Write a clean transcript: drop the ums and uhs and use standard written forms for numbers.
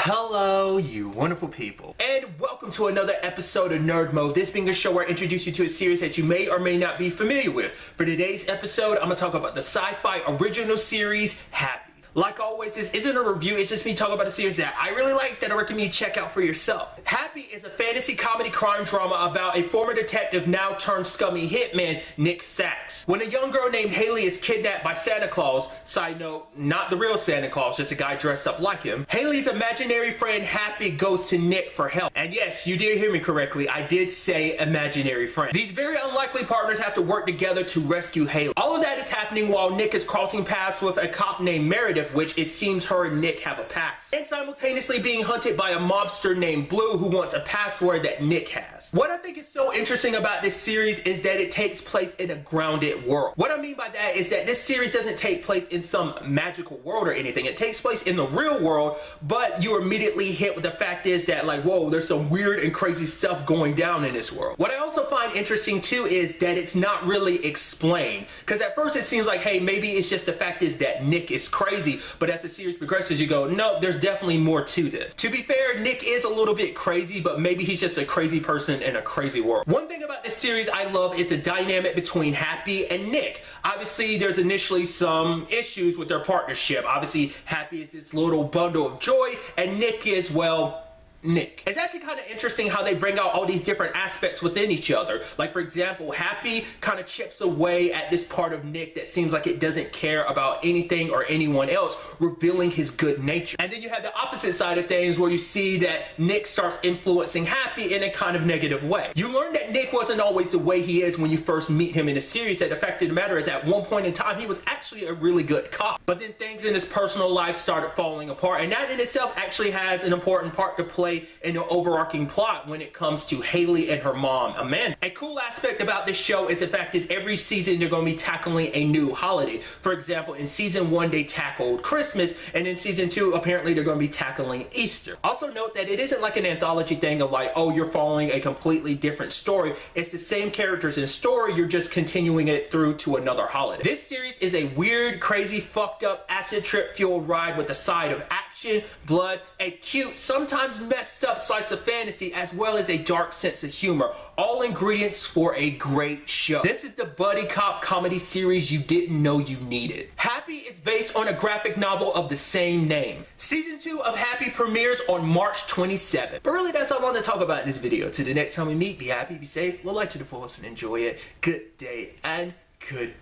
Hello, you wonderful people, and welcome to another episode of Nerd Mode. This being a show where I introduce you to a series that you may or may not be familiar with. For today's episode, I'm going to talk about the Syfy original series, Happy. Like always, this isn't a review, it's just me talking about a series that I really like that I recommend you check out for yourself. Happy is a fantasy comedy crime drama about a former detective now turned scummy hitman, Nick Sachs. When a young girl named Haley is kidnapped by Santa Claus, side note, not the real Santa Claus, just a guy dressed up like him, Haley's imaginary friend Happy goes to Nick for help. And yes, you did hear me correctly, I did say imaginary friend. These very unlikely partners have to work together to rescue Haley. All of that is happening while Nick is crossing paths with a cop named Meredith, which it seems her and Nick have a past, and simultaneously being hunted by a mobster named Blue who wants a password that Nick has. What I think is so interesting about this series is that it takes place in a grounded world. What I mean by that is that this series doesn't take place in some magical world or anything. It takes place in the real world, but you're immediately hit with the fact is that, like, whoa, there's some weird and crazy stuff going down in this world. What I also find interesting too is that it's not really explained, because at first it seems like, hey, maybe it's just the fact is that Nick is crazy, but as the series progresses, you go, no, there's definitely more to this. To be fair, Nick is a little bit crazy, but maybe he's just a crazy person in a crazy world. One thing about this series I love is the dynamic between Happy and Nick. Obviously, there's initially some issues with their partnership. Obviously, Happy is this little bundle of joy, and Nick is, well, Nick. It's actually kind of interesting how they bring out all these different aspects within each other. Like, for example, Happy kind of chips away at this part of Nick that seems like it doesn't care about anything or anyone else, revealing his good nature. And then you have the opposite side of things where you see that Nick starts influencing Happy in a kind of negative way. You learn that Nick wasn't always the way he is when you first meet him in the series, that the fact of the matter is at one point in time he was actually a really good cop. But then things in his personal life started falling apart, and that in itself actually has an important part to play in the overarching plot when it comes to Haley and her mom, Amanda. A cool aspect about this show is the fact is every season they're going to be tackling a new holiday. For example, in season 1 they tackled Christmas, and in season 2 apparently they're going to be tackling Easter. Also note that it isn't like an anthology thing of like, oh, you're following a completely different story. It's the same characters and story, you're just continuing it through to another holiday. This series is a weird, crazy, fucked up, acid trip fueled ride with a side of action, blood, a cute, sometimes messed up slice of fantasy, as well as a dark sense of humor. All ingredients for a great show. This is the buddy cop comedy series you didn't know you needed. Happy is based on a graphic novel of the same name. Season 2 of Happy premieres on March 27th. But really, that's all I want to talk about in this video. Till the next time we meet, be happy, be safe, live life to the fullest, and enjoy it. Good day and good